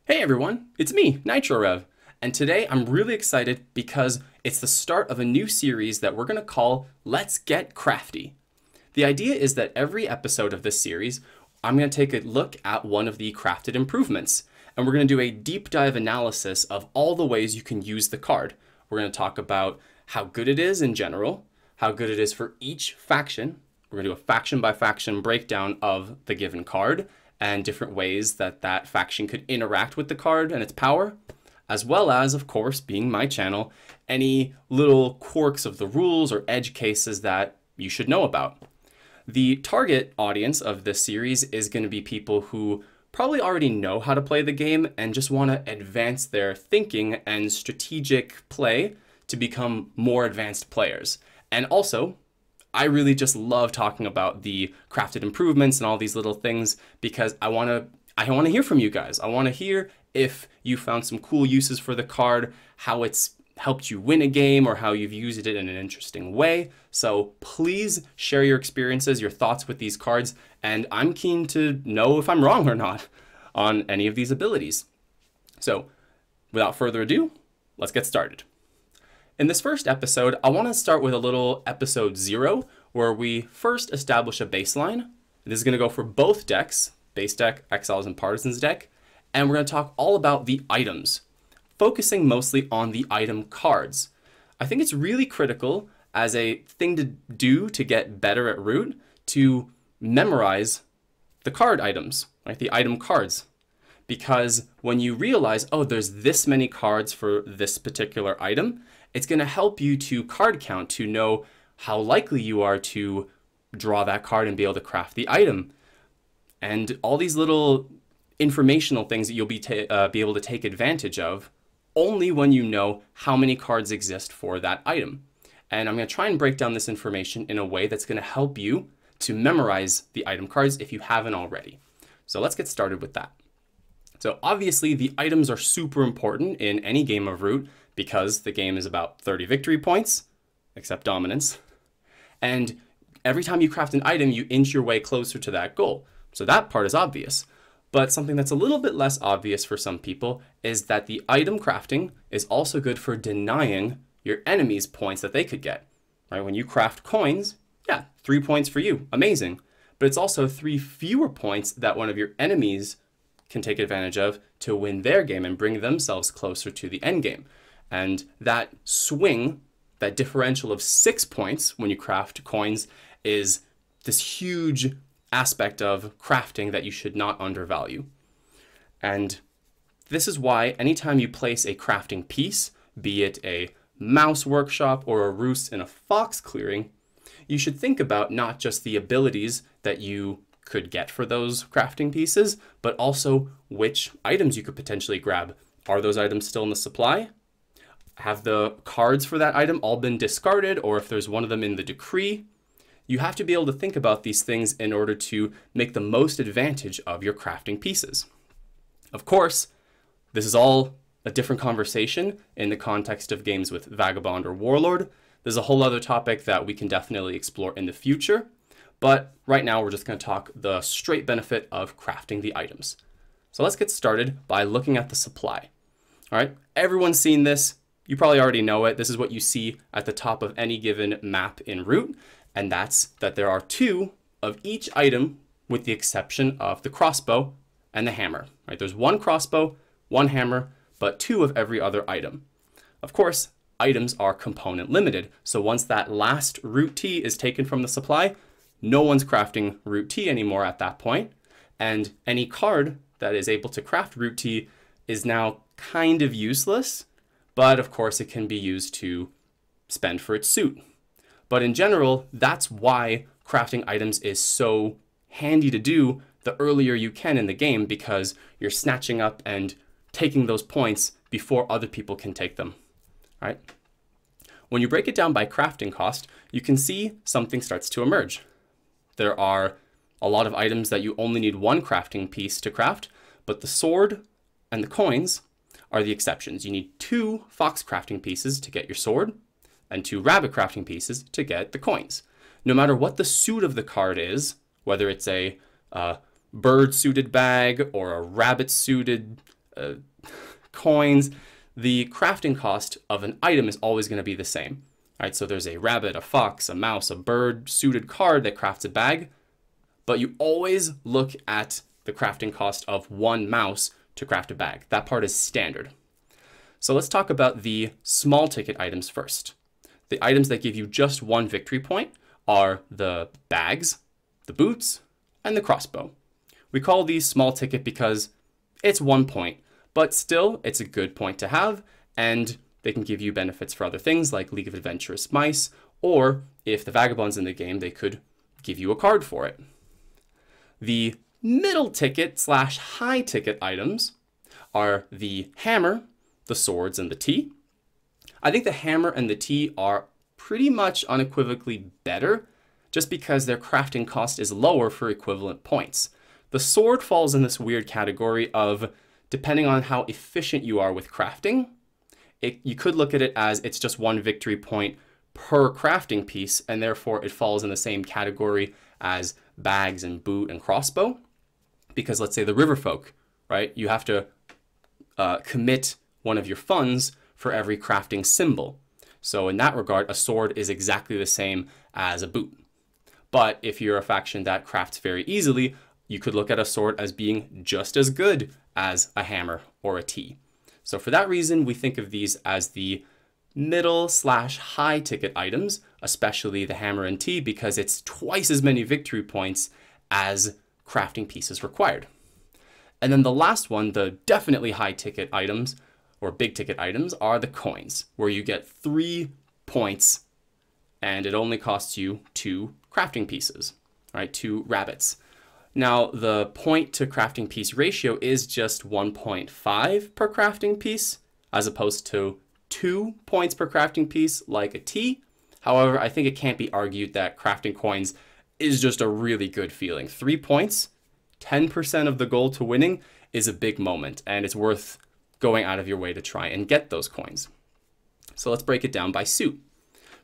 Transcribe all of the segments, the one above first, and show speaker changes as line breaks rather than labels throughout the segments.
Hey everyone, it's me, NitroRev, and today I'm really excited because it's the start of a new series that we're going to call Let's Get Crafty. The idea is that every episode of this series, I'm going to take a look at one of the crafted improvements, and we're going to do a deep dive analysis of all the ways you can use the card. We're going to talk about how good it is in general, how good it is for each faction. We're going to do a faction by faction breakdown of the given card, and different ways that that faction could interact with the card and its power, as well as, of course, being my channel, any little quirks of the rules or edge cases that you should know about. The target audience of this series is going to be people who probably already know how to play the game and just want to advance their thinking and strategic play to become more advanced players. And also, I really just love talking about the crafted improvements and all these little things because I want to hear from you guys. I want to hear if you found some cool uses for the card, how it's helped you win a game, or how you've used it in an interesting way. So please share your experiences, your thoughts with these cards, and I'm keen to know if I'm wrong or not on any of these abilities. So without further ado, let's get started. In this first episode, I want to start with a little episode 0, where we first establish a baseline. This is going to go for both decks, base deck, Exiles, and Partisans deck, and we're going to talk all about the items, focusing mostly on the item cards. I think it's really critical as a thing to do to get better at Root to memorize the card items, like the item cards. Because when you realize, oh, there's this many cards for this particular item, it's going to help you to card count to know how likely you are to draw that card and be able to craft the item. And all these little informational things that you'll be able to take advantage of only when you know how many cards exist for that item. And I'm going to try and break down this information in a way that's going to help you to memorize the item cards if you haven't already. So let's get started with that. So obviously the items are super important in any game of Root because the game is about 30 victory points, except dominance. And every time you craft an item, you inch your way closer to that goal. So that part is obvious. But something that's a little bit less obvious for some people is that the item crafting is also good for denying your enemies points that they could get. Right? When you craft coins, yeah, 3 points for you, amazing. But it's also 3 fewer points that one of your enemies can take advantage of to win their game and bring themselves closer to the end game. And that swing, that differential of 6 points when you craft coins, is this huge aspect of crafting that you should not undervalue. And this is why anytime you place a crafting piece, be it a mouse workshop or a roost in a fox clearing, you should think about not just the abilities that you could get for those crafting pieces, but also which items you could potentially grab. Are those items still in the supply? Have the cards for that item all been discarded, or if there's one of them in the decree? You have to be able to think about these things in order to make the most advantage of your crafting pieces. Of course, this is all a different conversation in the context of games with Vagabond or Warlord. There's a whole other topic that we can definitely explore in the future. But right now, we're just going to talk the straight benefit of crafting the items. So let's get started by looking at the supply. All right, everyone's seen this. You probably already know it. This is what you see at the top of any given map in Root, and that's that there are 2 of each item with the exception of the crossbow and the hammer. Right? There's 1 crossbow, 1 hammer, but 2 of every other item. Of course, items are component limited, so once that last Root T is taken from the supply, no one's crafting Root T anymore at that point, and any card that is able to craft Root T is now kind of useless, but of course it can be used to spend for its suit. But in general, that's why crafting items is so handy to do the earlier you can in the game, because you're snatching up and taking those points before other people can take them. All right? When you break it down by crafting cost, you can see something starts to emerge. There are a lot of items that you only need 1 crafting piece to craft, but the sword and the coins are the exceptions. You need 2 fox crafting pieces to get your sword and 2 rabbit crafting pieces to get the coins. No matter what the suit of the card is, whether it's a bird suited bag or a rabbit suited coins, the crafting cost of an item is always going to be the same. All right, so there's a rabbit, a fox, a mouse, a bird suited card that crafts a bag, but you always look at the crafting cost of one mouse to craft a bag. That part is standard. So let's talk about the small ticket items first. The items that give you just one victory point are the bags, the boots, and the crossbow. We call these small ticket because it's 1 point, but still it's a good point to have, and they can give you benefits for other things like League of Adventurous Mice, or if the vagabond's in the game, they could give you a card for it. The middle ticket / high ticket items are the hammer, the swords, and the tea. I think the hammer and the tea are pretty much unequivocally better just because their crafting cost is lower for equivalent points. The sword falls in this weird category of, depending on how efficient you are with crafting, you could look at it as it's just one victory point per crafting piece, and therefore it falls in the same category as bags and boot and crossbow. Because let's say the river folk, right? You have to commit one of your funds for every crafting symbol. So in that regard, a sword is exactly the same as a boot. But if you're a faction that crafts very easily, you could look at a sword as being just as good as a hammer or a tea. So for that reason, we think of these as the middle / high ticket items, especially the hammer and tea, because it's twice as many victory points as crafting pieces required. And then the last one, the definitely high ticket items or big ticket items, are the coins, where you get 3 points and it only costs you 2 crafting pieces, right? 2 rabbits. Now, the point to crafting piece ratio is just 1.5 per crafting piece, as opposed to 2 points per crafting piece like a tea. However, I think it can't be argued that crafting coins is just a really good feeling. 3 points, 10% of the goal to winning, is a big moment, and it's worth going out of your way to try and get those coins. So let's break it down by suit.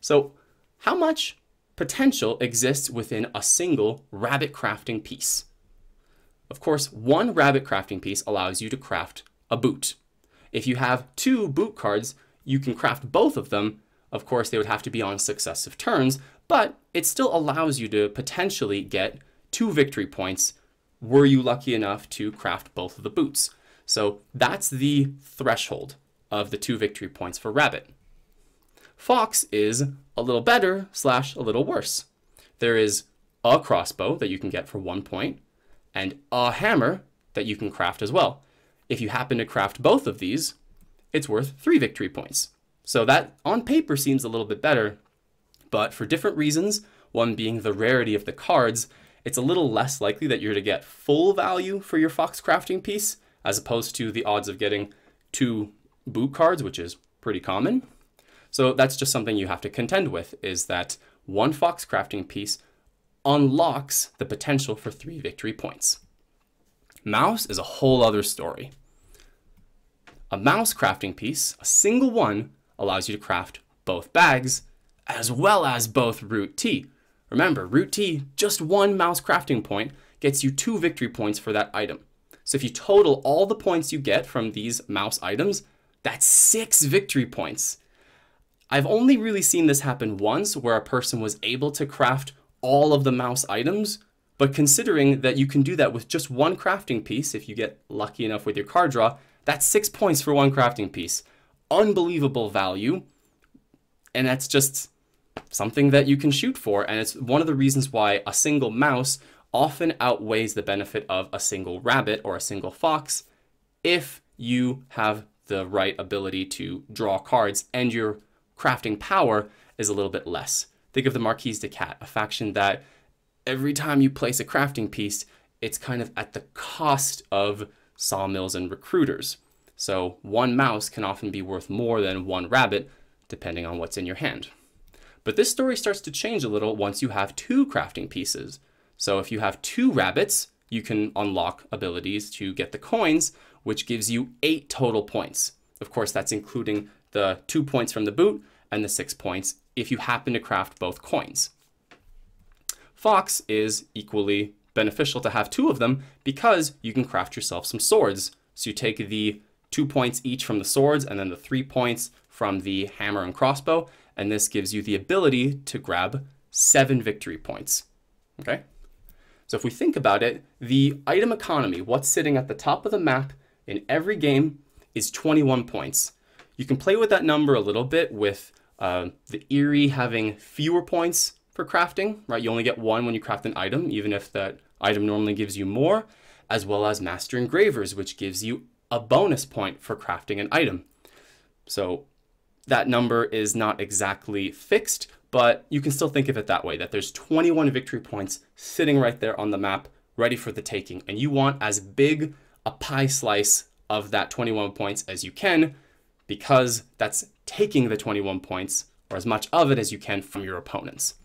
So how much potential exists within a single rabbit crafting piece? Of course, one rabbit crafting piece allows you to craft a boot. If you have 2 boot cards, you can craft both of them. Of course, they would have to be on successive turns, but it still allows you to potentially get 2 victory points were you lucky enough to craft both of the boots. So that's the threshold of the 2 victory points for rabbit. Fox is a little better / a little worse. There is a crossbow that you can get for 1 point and a hammer that you can craft as well. If you happen to craft both of these, it's worth 3 victory points. So that on paper seems a little bit better, but for different reasons, one being the rarity of the cards, it's a little less likely that you're to get full value for your fox crafting piece, as opposed to the odds of getting 2 boot cards, which is pretty common. So that's just something you have to contend with, is that 1 fox crafting piece unlocks the potential for 3 victory points. Mouse is a whole other story. A mouse crafting piece, a single one, allows you to craft both bags as well as both root tea. Remember, root tea, just 1 mouse crafting point gets you 2 victory points for that item. So if you total all the points you get from these mouse items, that's 6 victory points. I've only really seen this happen once, where a person was able to craft all of the mouse items, but considering that you can do that with just 1 crafting piece, if you get lucky enough with your card draw, that's 6 points for 1 crafting piece. Unbelievable value, and that's just something that you can shoot for, and it's one of the reasons why a single mouse often outweighs the benefit of a single rabbit or a single fox if you have the right ability to draw cards and your crafting power is a little bit less. Think of the Marquise de Cat, a faction that every time you place a crafting piece, it's kind of at the cost of sawmills and recruiters. So 1 mouse can often be worth more than 1 rabbit, depending on what's in your hand. But this story starts to change a little once you have 2 crafting pieces. So if you have 2 rabbits, you can unlock abilities to get the coins, which gives you 8 total points. Of course, that's including the 2 points from the boot and the 6 points if you happen to craft both coins. Fox is equally beneficial to have 2 of them because you can craft yourself some swords. So you take the 2 points each from the swords, and then the 3 points from the hammer and crossbow. And this gives you the ability to grab 7 victory points. Okay? So if we think about it, the item economy, what's sitting at the top of the map in every game, is 21 points. You can play with that number a little bit with the Eerie having fewer points for crafting, right? You only get 1 when you craft an item, even if that item normally gives you more, as well as Master Engravers, which gives you a bonus point for crafting an item. So that number is not exactly fixed, but you can still think of it that way, that there's 21 victory points sitting right there on the map, ready for the taking. And you want as big a pie slice of that 21 points as you can, because that's taking the 21 points, or as much of it as you can, from your opponents.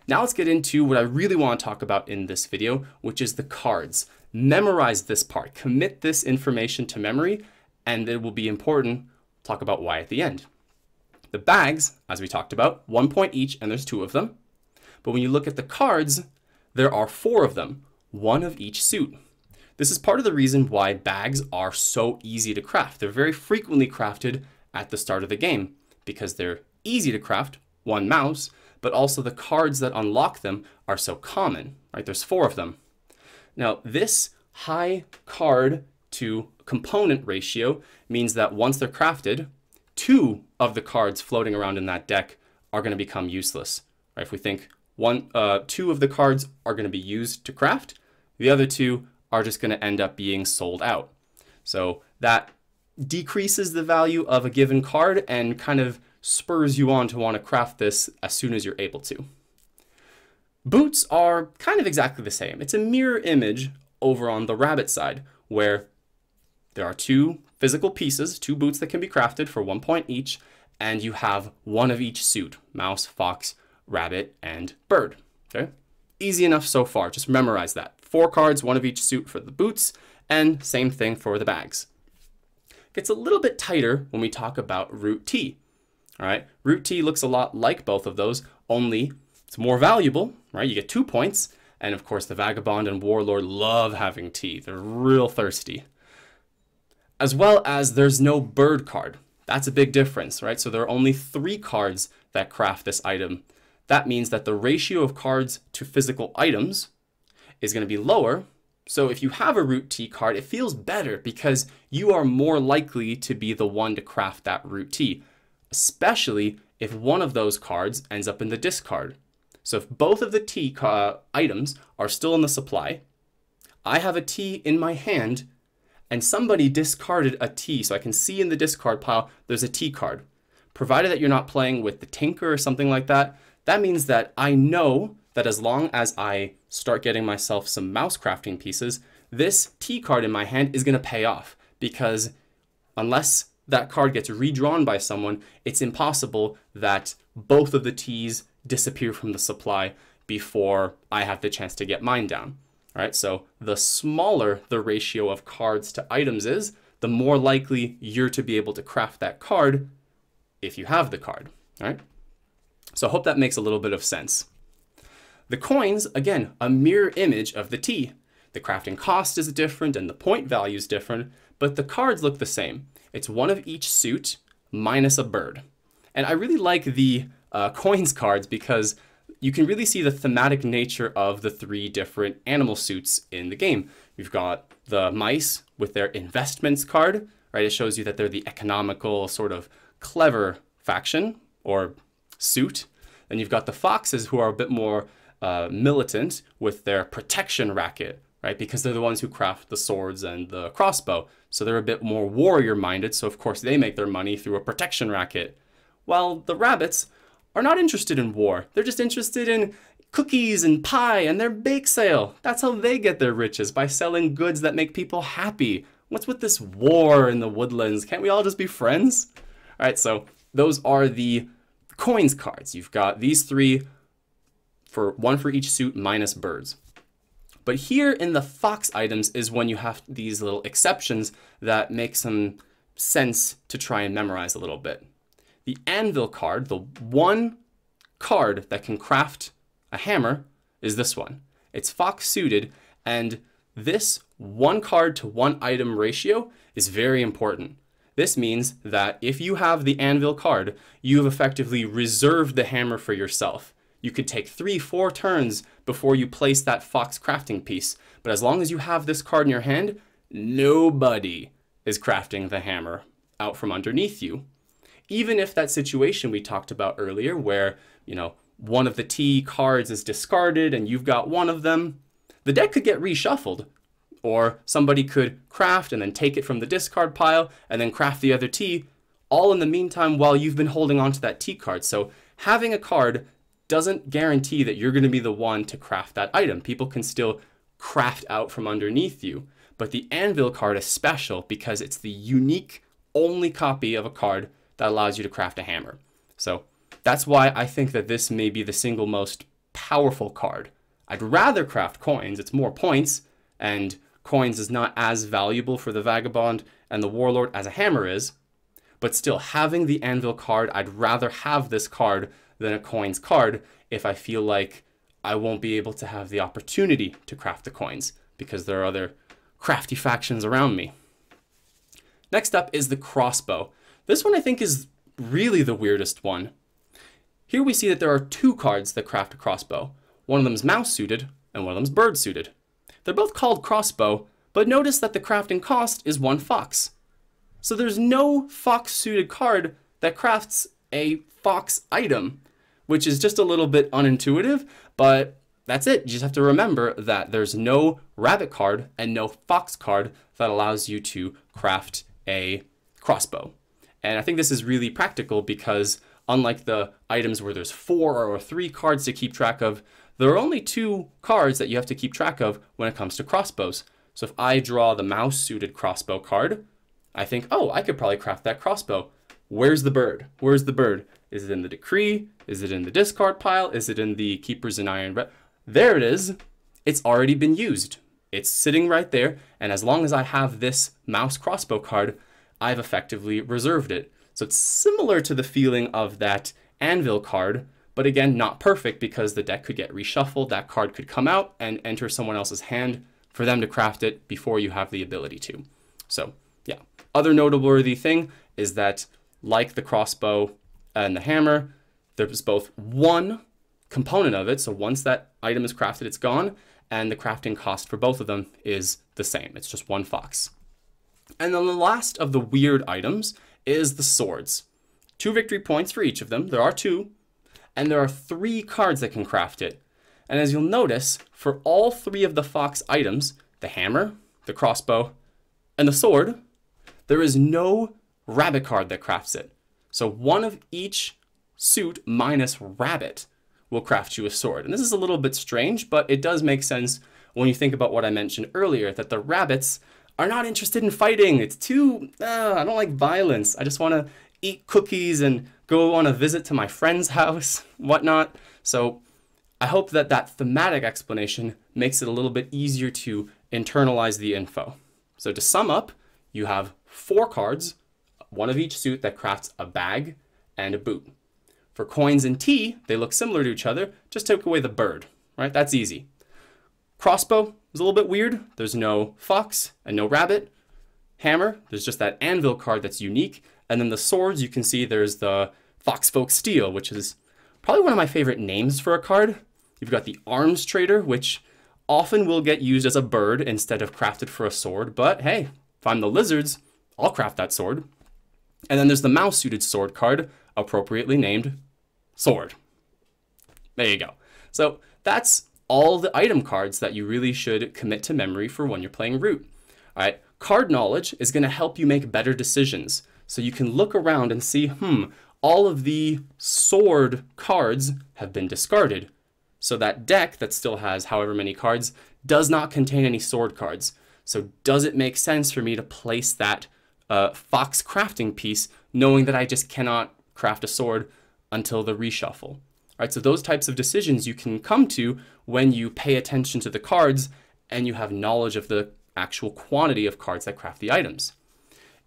Now let's get into what I really want to talk about in this video, which is the cards. Memorize this part, commit this information to memory, and it will be important. We'll talk about why at the end. The bags, as we talked about, 1 point each, and there's 2 of them. But when you look at the cards, there are 4 of them, 1 of each suit. This is part of the reason why bags are so easy to craft. They're very frequently crafted at the start of the game because they're easy to craft, 1 mouse, but also the cards that unlock them are so common, right? There's 4 of them. Now, this high card to component ratio means that once they're crafted, 2 of the cards floating around in that deck are going to become useless, right? If we think 2 of the cards are going to be used to craft, the other 2 are just going to end up being sold out. So that decreases the value of a given card and kind of spurs you on to want to craft this as soon as you're able to. Boots are kind of exactly the same. It's a mirror image over on the rabbit side, where there are 2 physical pieces, 2 boots that can be crafted for 1 point each, and you have 1 of each suit: mouse, fox, rabbit, and bird. Okay? Easy enough so far. Just memorize that. 4 cards, 1 of each suit for the boots, and same thing for the bags. It gets a little bit tighter when we talk about root T. All right, root T looks a lot like both of those, only it's more valuable, right? You get 2 points, and of course the Vagabond and Warlord love having T. They're real thirsty. As well as there's no bird card. That's a big difference, right? So there are only 3 cards that craft this item. That means that the ratio of cards to physical items is going to be lower. So if you have a root T card, it feels better because you are more likely to be the one to craft that root T, especially if one of those cards ends up in the discard. So if both of the T items are still in the supply, I have a T in my hand, and somebody discarded a T, so I can see in the discard pile there's a T card. Provided that you're not playing with the Tinker or something like that, that means that I know that as long as I start getting myself some mouse crafting pieces, this T card in my hand is going to pay off, because unless that card gets redrawn by someone, it's impossible that both of the T's disappear from the supply before I have the chance to get mine down. All right, so the smaller the ratio of cards to items is, the more likely you're to be able to craft that card if you have the card. All right, so I hope that makes a little bit of sense. The coins, again, a mirror image of the T. The crafting cost is different and the point value is different, but the cards look the same. It's 1 of each suit minus a bird. And I really like the coins cards because you can really see the thematic nature of the 3 different animal suits in the game. We've got the mice with their investments card, right? It shows you that they're the economical, sort of clever faction or suit. Then you've got the foxes, who are a bit more militant, with their protection racket, right? Because they're the ones who craft the swords and the crossbow. So they're a bit more warrior minded. So of course they make their money through a protection racket. While the rabbits are not interested in war. They're just interested in cookies and pie and their bake sale. That's how they get their riches, by selling goods that make people happy. What's with this war in the woodlands? Can't we all just be friends? All right, so those are the coins cards. You've got these 3, for 1 for each suit minus birds. But here in the fox items is when you have these little exceptions that make some sense to try and memorize a little bit. The anvil card, the 1 card that can craft a hammer, is this one. It's fox suited, and this 1 card to 1 item ratio is very important. This means that if you have the anvil card, you have effectively reserved the hammer for yourself. You could take 3-4 turns before you place that fox crafting piece, but as long as you have this card in your hand, nobody is crafting the hammer out from underneath you. Even if that situation we talked about earlier where, one of the T cards is discarded and you've got one of them, the deck could get reshuffled. Or somebody could craft and then take it from the discard pile and then craft the other T, all in the meantime while you've been holding on to that T card. So having a card doesn't guarantee that you're going to be the one to craft that item. People can still craft out from underneath you. But the anvil card is special because it's the unique only copy of a card that allows you to craft a hammer. So that's why I think that this may be the single most powerful card. I'd rather craft coins. It's more points, and coins is not as valuable for the Vagabond and the Warlord as a hammer is, but still having the anvil card, I'd rather have this card than a coins card if I feel like I won't be able to have the opportunity to craft the coins because there are other crafty factions around me. Next up is the Crossbow. This one I think is really the weirdest one. Here we see that there are 2 cards that craft a crossbow. One of them is mouse suited and one of them is bird suited. They're both called Crossbow, but notice that the crafting cost is 1 fox. So there's no fox-suited card that crafts a fox item, which is just a little bit unintuitive, but that's it. You just have to remember that there's no rabbit card and no fox card that allows you to craft a crossbow. And I think this is really practical because unlike the items where there's 4 or 3 cards to keep track of, there are only 2 cards that you have to keep track of when it comes to crossbows. So if I draw the mouse-suited crossbow card, I think, oh, I could probably craft that crossbow. Where's the bird? Where's the bird? Is it in the decree? Is it in the discard pile? Is it in the keepers in iron? There it is. It's already been used. It's sitting right there. And as long as I have this mouse crossbow card, I've effectively reserved it. So it's similar to the feeling of that anvil card, but again, not perfect because the deck could get reshuffled. That card could come out and enter someone else's hand for them to craft it before you have the ability to. So yeah, other noteworthy thing is that like the crossbow and the hammer, there's both one component of it. So once that item is crafted, it's gone. And the crafting cost for both of them is the same. It's just 1 fox. And then the last of the weird items is the swords. 2 victory points for each of them. There are 2. And there are 3 cards that can craft it. And as you'll notice, for all 3 of the fox items, the hammer, the crossbow, and the sword, there is no rabbit card that crafts it. So one of each suit minus rabbit will craft you a sword. And this is a little bit strange, but it does make sense when you think about what I mentioned earlier, that the rabbits are not interested in fighting. It's too, I don't like violence. I just want to eat cookies and go on a visit to my friend's house, whatnot. So I hope that that thematic explanation makes it a little bit easier to internalize the info. So to sum up, you have 4 cards, one of each suit that crafts a bag and a boot. For coins and tea, they look similar to each other, just take away the bird, right? That's easy. Crossbow is a little bit weird. There's no fox and no rabbit. Hammer, there's just that anvil card that's unique. And then the swords, you can see there's the Foxfolk Steel, which is probably one of my favorite names for a card. You've got the Arms Trader, which often will get used as a bird instead of crafted for a sword. But hey, if I'm the lizards, I'll craft that sword. And then there's the mouse-suited sword card, appropriately named Sword. There you go. So that's all the item cards that you really should commit to memory for when you're playing Root. All right, card knowledge is going to help you make better decisions. So you can look around and see, all of the sword cards have been discarded. So that deck that still has however many cards does not contain any sword cards. So does it make sense for me to place that fox crafting piece knowing that I just cannot craft a sword until the reshuffle? All right, so those types of decisions you can come to when you pay attention to the cards and you have knowledge of the actual quantity of cards that craft the items.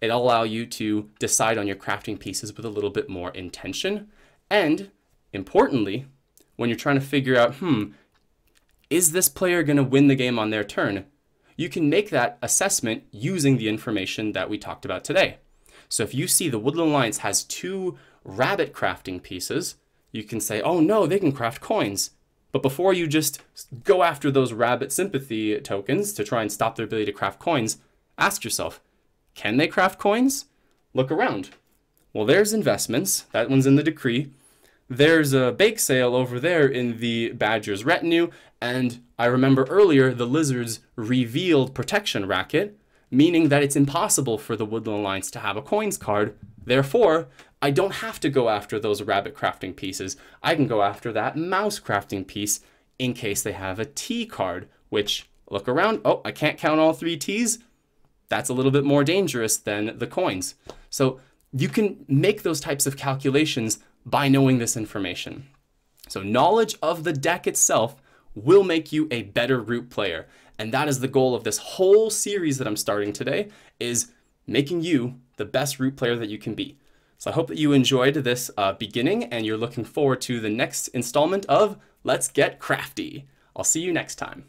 It'll allow you to decide on your crafting pieces with a little bit more intention. And importantly, when you're trying to figure out, is this player going to win the game on their turn? you can make that assessment using the information that we talked about today. So if you see the Woodland Alliance has 2 rabbit crafting pieces, you can say, oh no, they can craft coins. But before you just go after those rabbit sympathy tokens to try and stop their ability to craft coins, ask yourself, can they craft coins? Look around. Well, there's investments. That one's in the decree. There's a bake sale over there in the Badger's retinue. And I remember earlier the lizards revealed protection racket, meaning that it's impossible for the Woodland Alliance to have a coins card. Therefore, I don't have to go after those rabbit crafting pieces. I can go after that mouse crafting piece in case they have a T card, which, look around, oh, I can't count all 3 Ts. That's a little bit more dangerous than the coins. So you can make those types of calculations by knowing this information. So knowledge of the deck itself will make you a better root player. And that is the goal of this whole series that I'm starting today, is making you the best root player that you can be. So I hope that you enjoyed this beginning and you're looking forward to the next installment of Let's Get Crafty. I'll see you next time.